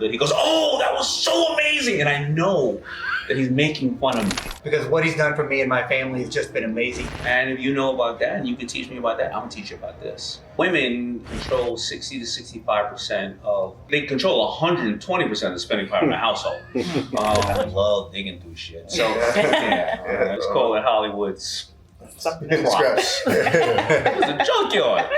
good. He goes, oh, that was so amazing. And I know that he's making fun of me. Because what he's done for me and my family has just been amazing. And if you know about that and you can teach me about that, I'm gonna teach you about this. Women control 60 to 65% they control 120% of the spending power in the household. I love digging through shit. So let's call it Hollywood's scraps. It's a junkyard.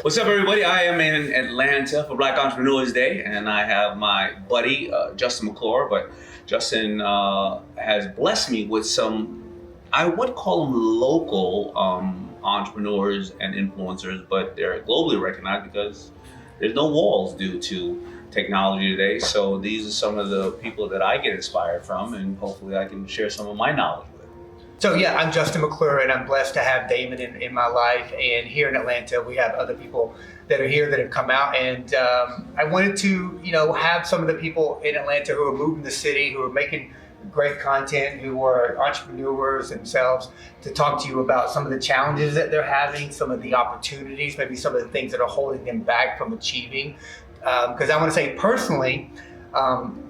What's up, everybody? I am in Atlanta for Black Entrepreneurs Day, and I have my buddy, Justin McClure. But Justin has blessed me with some, I would call them local entrepreneurs and influencers, but they're globally recognized because there's no walls due to technology today. So these are some of the people that I get inspired from, and hopefully I can share some of my knowledge with. So yeah, I'm Justin McClure, and I'm blessed to have Daymond in my life. And here in Atlanta, we have other people that are here that have come out. And I wanted to, have some of the people in Atlanta who are moving the city, who are making great content, who are entrepreneurs themselves, to talk to you about some of the challenges that they're having, some of the opportunities, maybe some of the things that are holding them back from achieving. Because I want to say personally,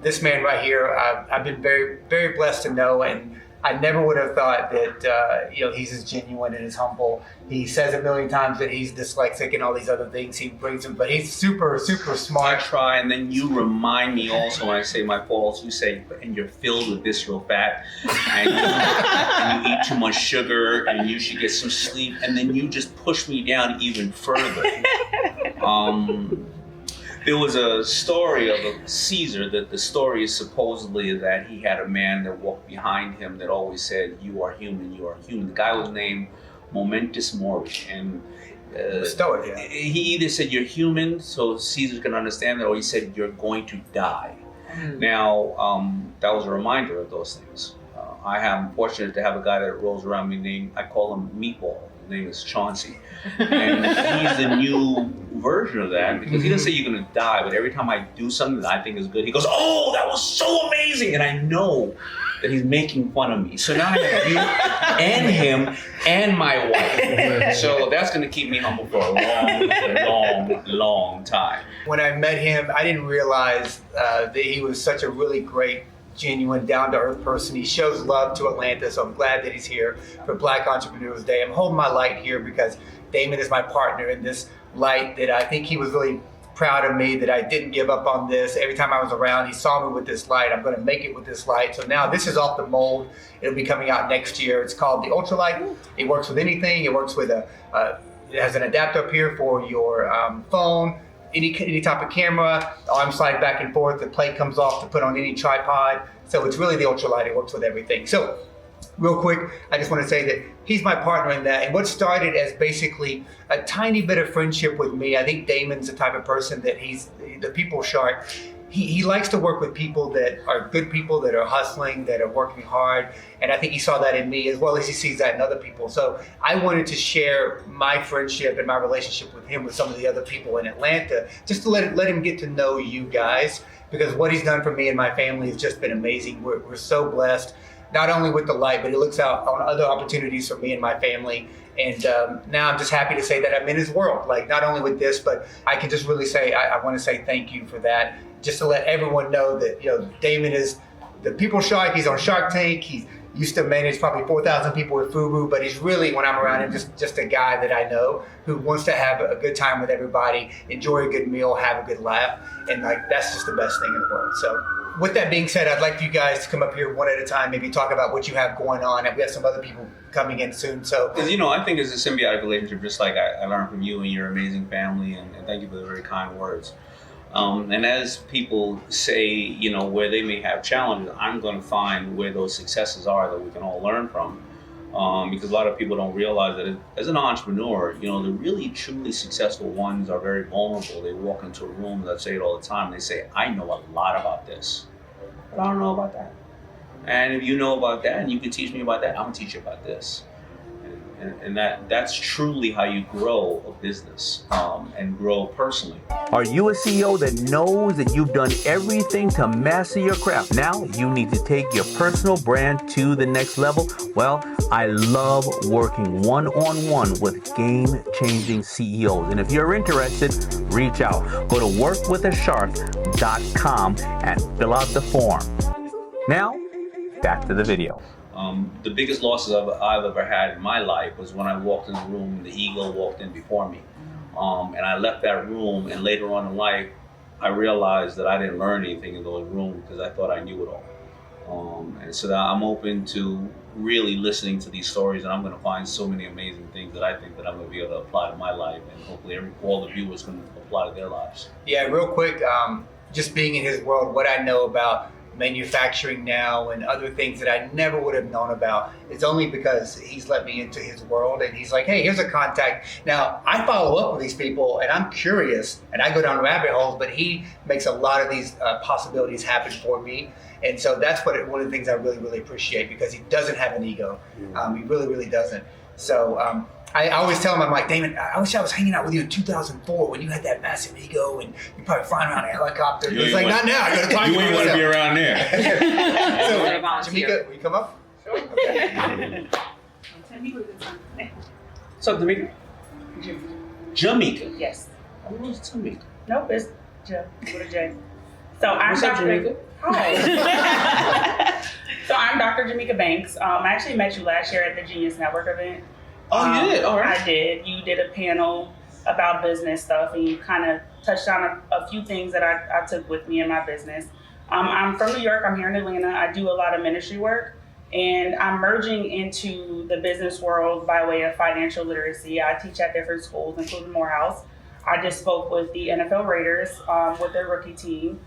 this man right here, I've been very, very blessed to know, and I never would have thought that he's as genuine and as humble. He says a million times that he's dyslexic and all these other things he brings him, but he's super, super smart. I try, and then you remind me also when I say my faults. You say, and you're filled with visceral fat, and you eat too much sugar, and you should get some sleep, and then you just push me down even further. There was a story of a Caesar that the story is supposedly that he had a man that walked behind him that always said, "You are human, you are human." The guy was named Momentus Mori, and Stoic, yeah. He either said you're human, so Caesar can understand that, or he said you're going to die. Now, that was a reminder of those things. I am fortunate to have a guy that rolls around me I call him Meatball. His name is Chauncey. And he's the new version of that, because he doesn't say you're gonna die, but every time I do something that I think is good, he goes, oh, that was so amazing. And I know that he's making fun of me. So now I have you and him and my wife. So that's gonna keep me humble for a long time. When I met him, I didn't realize that he was such a really great, genuine, down-to-earth person. He shows love to Atlanta, so I'm glad that he's here for Black Entrepreneurs Day. I'm holding my light here because Daymond is my partner in this light, that I think he was really proud of me that I didn't give up on this. Every time I was around, he saw me with this light. I'm going to make it with this light. So now this is off the mold. It'll be coming out next year. It's called the Ultralight. It works with anything. It works with it has an adapter up here for your phone, any type of camera. The arm slide back and forth. The plate comes off to put on any tripod. So it's really the ultralight. It works with everything. So real quick, I just want to say that he's my partner in that. And what started as basically a tiny bit of friendship with me, I think Daymond's the type of person that he's the people shark. He likes to work with people that are good people, that are hustling, that are working hard. And I think he saw that in me as well as he sees that in other people. So I wanted to share my friendship and my relationship with him with some of the other people in Atlanta, just to let him get to know you guys, because what he's done for me and my family has just been amazing. We're so blessed, not only with the light, but he looks out on other opportunities for me and my family. And now I'm just happy to say that I'm in his world, like not only with this, but I can just really say, I want to say thank you for that. Just to let everyone know that, Daymond is the people shark. He's on Shark Tank. He used to manage probably 4,000 people with FUBU, but he's really, when I'm around him, just a guy that I know who wants to have a good time with everybody, enjoy a good meal, have a good laugh. And that's just the best thing in the world. So with that being said, I'd like you guys to come up here one at a time, maybe talk about what you have going on. And we have some other people coming in soon. So, because I think it's a symbiotic relationship, just like I learned from you and your amazing family, and thank you for the very kind words. And as people say, where they may have challenges, I'm going to find where those successes are that we can all learn from. Because a lot of people don't realize that as an entrepreneur, the really truly successful ones are very vulnerable. They walk into a room, and I say it all the time, they say, I know a lot about this, but I don't know about that. And if you know about that and you can teach me about that, I'm going to teach you about this. And that's truly how you grow a business and grow personally. Are you a CEO that knows that you've done everything to master your craft? Now you need to take your personal brand to the next level. Well, I love working one-on-one with game-changing CEOs. And if you're interested, reach out. Go to workwithashark.com and fill out the form. Now, back to the video. The biggest losses I've ever had in my life was when I walked in the room and the ego walked in before me. And I left that room, and later on in life, I realized that I didn't learn anything in those rooms because I thought I knew it all. And so that I'm open to really listening to these stories, and I'm going to find so many amazing things that I think that I'm going to be able to apply to my life, and hopefully all the viewers can apply to their lives. Yeah, real quick, just being in his world, what I know about manufacturing now and other things that I never would have known about, it's only because he's let me into his world, and he's like, hey, here's a contact. Now, I follow up with these people, and I'm curious, and I go down rabbit holes, but he makes a lot of these possibilities happen for me. And so that's one of the things I really, really appreciate, because he doesn't have an ego. He really, really doesn't. So I always tell him, I'm like, Daymond, I wish I was hanging out with you in 2004 when you had that massive ego and you're probably flying around in a helicopter. It's like, not now. I got to talk to you. You ain't want to be around there. So, Jamaica, will you come up? Sure. Okay. What's up, Jamaica? Jamaica? Yes. Who's Jamaica? Nope, it's J with a J. So I'm What's up, Jamaica? Hi. So I'm Dr. Jamaica Banks. I actually met you last year at the Genius Network event. Oh, you did? All right. I did. You did a panel about business stuff, and you kind of touched on a few things that I took with me in my business. I'm from New York. I'm here in Atlanta. I do a lot of ministry work, and I'm merging into the business world by way of financial literacy. I teach at different schools, including Morehouse. I just spoke with the NFL Raiders with their rookie team.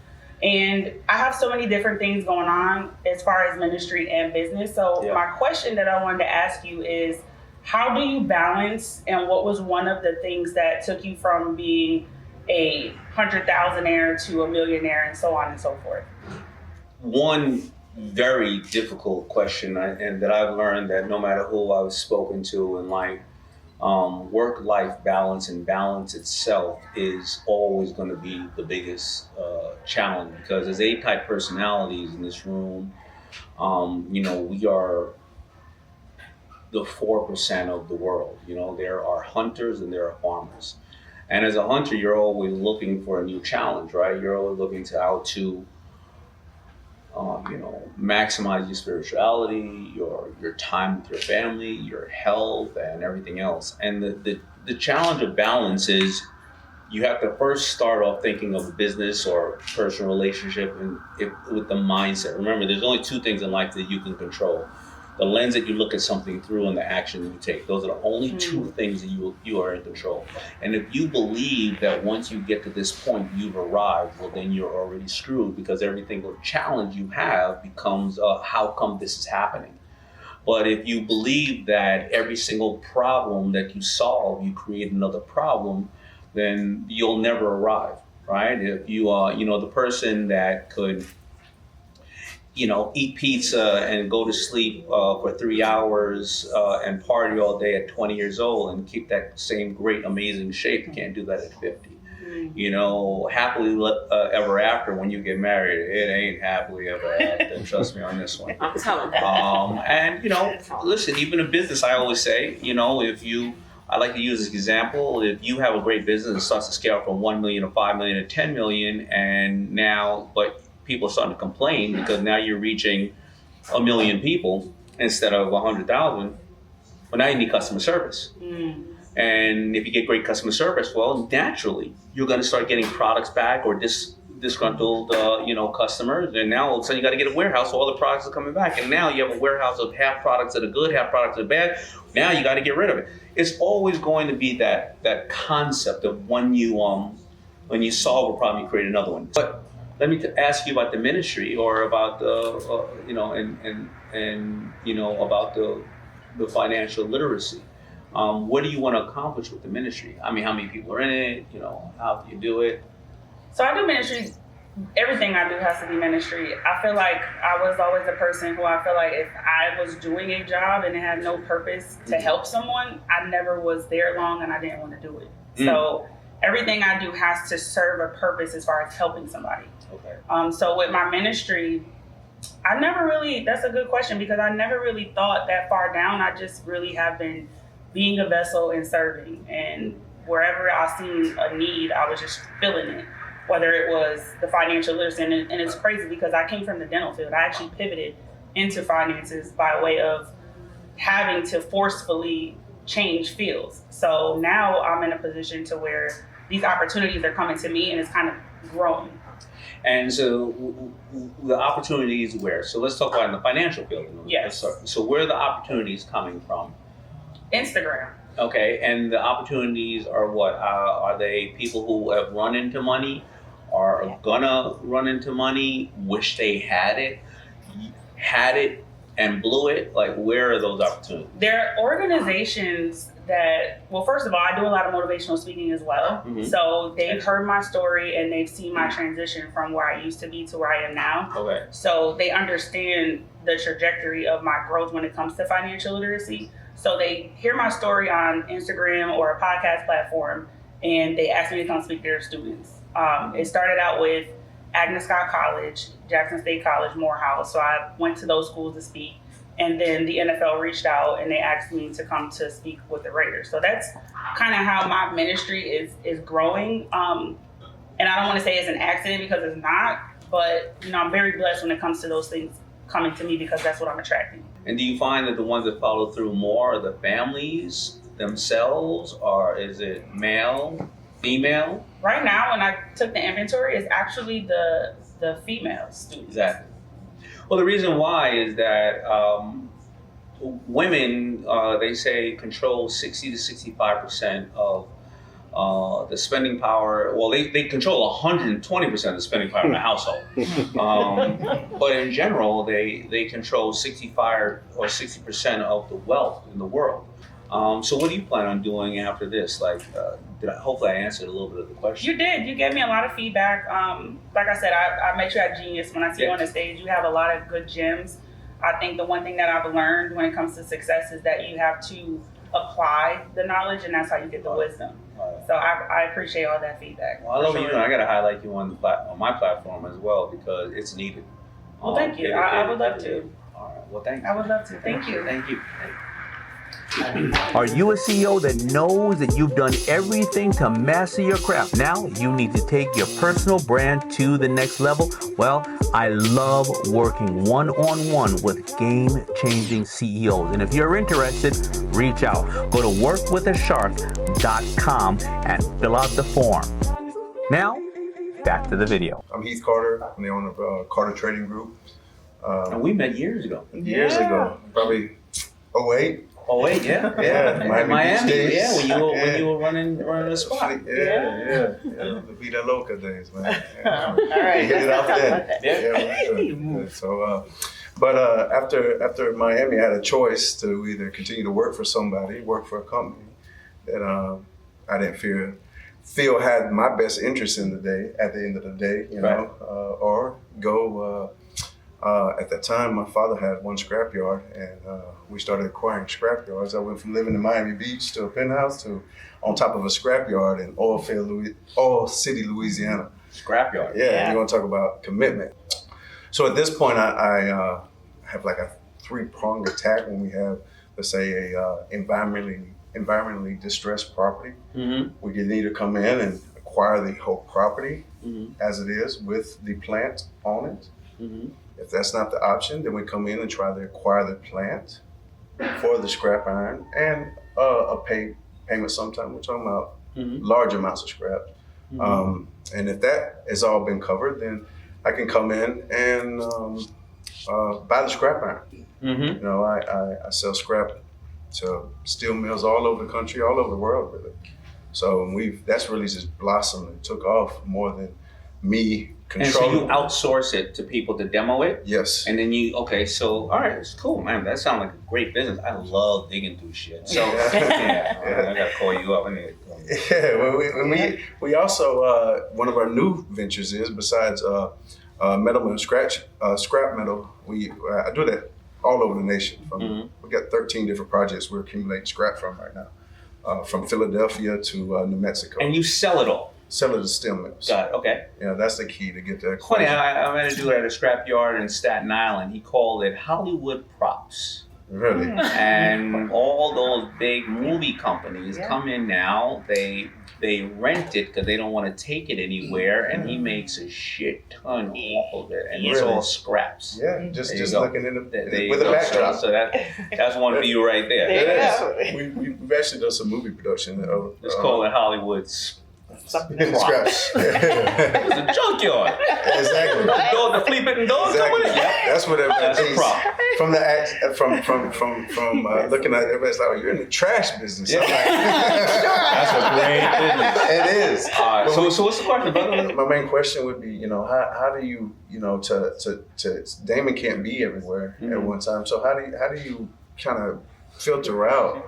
And I have so many different things going on as far as ministry and business. So my question that I wanted to ask you is, how do you balance, and what was one of the things that took you from being a 100,000aire to a millionaire and so on and so forth? One very difficult question, and that I've learned that no matter who I've spoken to in life, work-life balance and balance itself is always going to be the biggest challenge, because as A-type personalities in this room, we are the 4% of the world. There are hunters and there are farmers. And as a hunter, you're always looking for a new challenge, right? You're always looking to how to, maximize your spirituality, your time with your family, your health, and everything else. And the challenge of balance is you have to first start off thinking of a business or personal relationship with the mindset. Remember, there's only two things in life that you can control: the lens that you look at something through and the action that you take. Those are the only two things that you are in control. And if you believe that once you get to this point, you've arrived, well, then you're already screwed, because every single challenge you have becomes, how come this is happening? But if you believe that every single problem that you solve, you create another problem, then you'll never arrive, right? If you are, the person that could, eat pizza and go to sleep for 3 hours and party all day at 20 years old and keep that same great, amazing shape, you can't do that at 50. Happily ever after, when you get married, it ain't happily ever after. Trust me on this one. I'm telling you. And listen, even in business, I always say, I like to use this example. If you have a great business that starts to scale from 1 million to 5 million to 10 million, but people are starting to complain because now you're reaching 1 million people instead of 100,000. Well, now you need customer service. And if you get great customer service, well, naturally, you're going to start getting products back or disgruntled, customers. And now all of a sudden you got to get a warehouse, so all the products are coming back. And now you have a warehouse of half products that are good, half products that are bad. Now you got to get rid of it. It's always going to be that concept of when you solve a problem, you create another one. But let me ask you about the ministry, or about about the financial literacy. What do you want to accomplish with the ministry? I mean, how many people are in it? How do you do it? So I do ministry everything I do has to be ministry. I feel like I was always a person who I feel like if I was doing a job and it had no purpose to help someone, I never was there long and I didn't want to do it. So everything I do has to serve a purpose as far as helping somebody. Okay. So with my ministry, I never really, that's a good question because I never really thought that far down. I just really have been being a vessel and serving. And wherever I seen a need, I was just filling it. Whether it was the financial literacy, and it's crazy because I came from the dental field. I actually pivoted into finances by way of having to forcefully change fields. So now I'm in a position to where these opportunities are coming to me and it's kind of growing. And so the opportunities where? So let's talk about in the financial field. Yes. So where are the opportunities coming from? Instagram. Okay, and the opportunities are what? Are they people who have run into money, are gonna run into money, wish they had it and blew it? Like, where are those opportunities? There are organizations that, well, first of all, I do a lot of motivational speaking as well. So they've heard my story and they've seen my transition from where I used to be to where I am now. Okay. So they understand the trajectory of my growth when it comes to financial literacy. So they hear my story on Instagram or a podcast platform and they ask me to come speak to their students. It started out with Agnes Scott College, Jackson State College, Morehouse. So I went to those schools to speak. And then the NFL reached out and they asked me to come to speak with the Raiders. So that's kind of how my ministry is growing. And I don't want to say it's an accident because it's not, but I'm very blessed when it comes to those things coming to me because that's what I'm attracting. And do you find that the ones that follow through more are the families themselves, or is it male, female? Right now, when I took the inventory, it's actually the female students. Exactly. Well, the reason why is that women, they say, control 60 to 65% of the spending power. Well, they control 120% of the spending power in the household. But in general, they control 65 or 60% of the wealth in the world. So what do you plan on doing after this? Like, hopefully I answered a little bit of the question. You did. You gave me a lot of feedback. Like I said, I make sure I'm genius when I see you on the stage. You have a lot of good gems. I think the one thing that I've learned when it comes to success is that you have to apply the knowledge, and that's how you get the wisdom. So I appreciate all that feedback. Well, I love you, and I got to highlight you on my platform as well because it's needed. Well, thank you. I would love to. All right. Well, thank you. I would love to. Thank you. Thank you. Are you a CEO that knows that you've done everything to master your craft? Now you need to take your personal brand to the next level. Well, I love working one-on-one with game-changing CEOs. And if you're interested, reach out. Go to workwithashark.com and fill out the form. Now, back to the video. I'm Heath Carter. I'm the owner of Carter Trading Group. And we met years ago. Years ago, probably 08. Oh wait, yeah, Yeah, Miami, days. yeah, when you were running the spot. Yeah. The Vida Loca days, man. All right. Hit it off then. Yeah. So, but after Miami, I had a choice to either continue to work for somebody, work for a company that I didn't feel had my best interest in the day. At the end of the day, or go. At that time, my father had one scrapyard, and we started acquiring scrapyards. I went from living in Miami Beach to a penthouse to on top of a scrapyard in Oil City, Louisiana. Scrapyard. Yeah, you want to talk about commitment. So at this point, I have like a three-pronged attack when we have, let's say, a environmentally distressed property. Mm-hmm. We can either come in and acquire the whole property Mm-hmm. as it is with the plant on it. Mm-hmm. If that's not the option, then we come in and try to acquire the plant for the scrap iron and a payment sometime. We're talking about large amounts of scrap. Mm-hmm. And if that has all been covered, then I can come in and buy the scrap iron. Mm-hmm. I sell scrap to steel mills all over the country, all over the world, really. So that's really just blossomed and took off more than me And so you outsource it to people to demo it? Yes. And then all right, it's cool, man. That sounds like a great business. I love digging through shit. So, I gotta call you up. Yeah, well, we also, one of our new ventures is, besides metal and scrap metal, I do that all over the nation. We got 13 different projects we're accumulating scrap from right now, from Philadelphia to New Mexico. And you sell it all? Sell it to steel mills. Got it, okay. Yeah, that's the key to get that. Funny, I met a dude at a scrap yard in Staten Island. He called it Hollywood props. Really? And all those big movie companies come in now, they rent it because they don't want to take it anywhere, and he makes a shit ton off of it, and it's all scraps. Yeah, just looking in with a backdrop. So that's one for you right there. There you go. We've actually done some movie production. Let's call it Hollywood's scraps. It's a junkyard. Exactly. The flea bitten dog coming in. That's what everybody thinks. From the act, from looking at it, everybody's like, "Oh, you're in the trash business." Yeah. That's a great business. It is. So what's the question, brother? My main question would be, how do you, to Daymond can't be everywhere at one time. So how do you kind of filter out,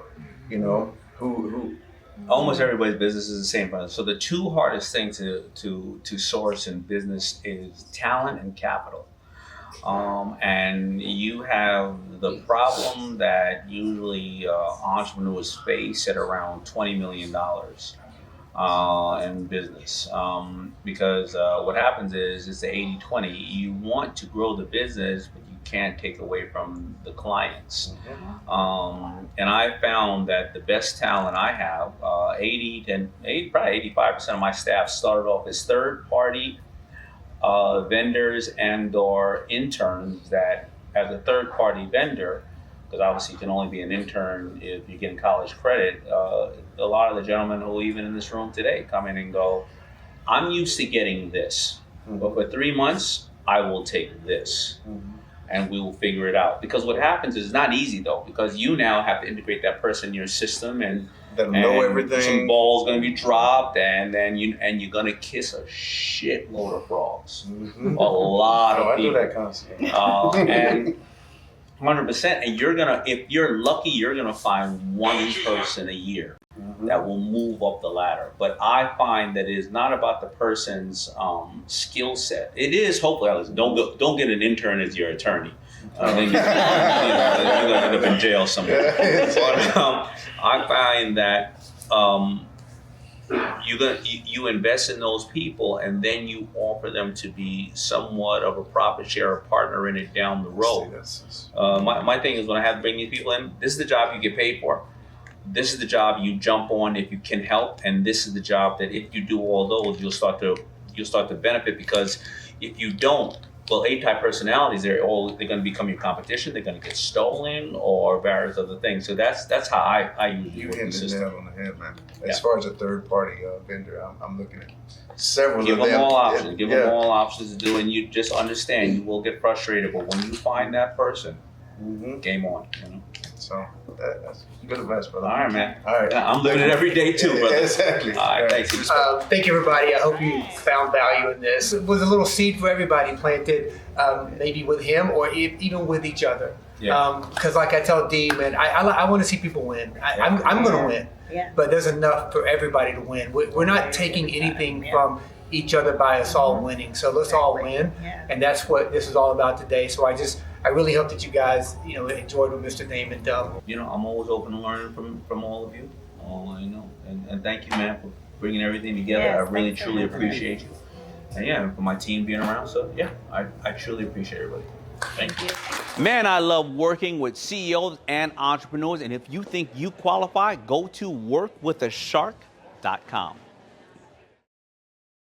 who Almost everybody's business is the same, brother. So the two hardest things to source in business is talent and capital. And you have the problem that usually entrepreneurs face at around $20 million in business. Because what happens is it's the 80-20. You want to grow the business, but you can't take away from the clients. And I found that the best talent I have, 85% of my staff started off as third-party vendors and or interns that, as a third-party vendor, because obviously you can only be an intern if you're getting college credit, a lot of the gentlemen who are even in this room today come in and go, I'm used to getting this, but for 3 months, I will take this. And we will figure it out. Because what happens is not easy though, because you now have to integrate that person in your system, and know everything. Some balls gonna be dropped, and then you're gonna kiss a shitload of frogs. A lot of people. I do that constantly. And 100%. And if you're lucky, you're gonna find one person a year that will move up the ladder. But I find that it is not about the person's skill set. It is, hopefully, don't get an intern as your attorney. Then you're gonna end up in jail somewhere. But I find that you invest in those people, and then you offer them to be somewhat of a profit share or partner in it down the road. My thing is, when I have to bring these people in, this is the job you get paid for. This is the job you jump on if you can help, and this is the job that if you do all those, you'll start to benefit. Because if you don't, well, A-type personalities, they're going to become your competition. They're going to get stolen or various other things. So that's how I usually work the system. You hit the nail on the head, man. As far as a third-party vendor, I'm looking at several Give of them. Them all options. Give them all options to do, and you just understand you will get frustrated, but when you find that person, game on. So that's good advice, brother. All right, man. All right. I'm living it every day too, brother. Exactly. All right, thanks. Thank you, everybody. I hope you found value in this. It was a little seed for everybody planted, maybe with him or even with each other. Because like I tell D, man, I want to see people win. I'm going to win. But there's enough for everybody to win. We're not taking anything from each other by us all winning. So let's all win. And that's what this is all about today. So I really hope that you guys, enjoyed what Mr. Daymond done. I'm always open to learning from all of you. And thank you, man, for bringing everything together. I really, truly appreciate you. And for my team being around. So, I truly appreciate everybody. Thank you. Man, I love working with CEOs and entrepreneurs. And if you think you qualify, go to workwithashark.com.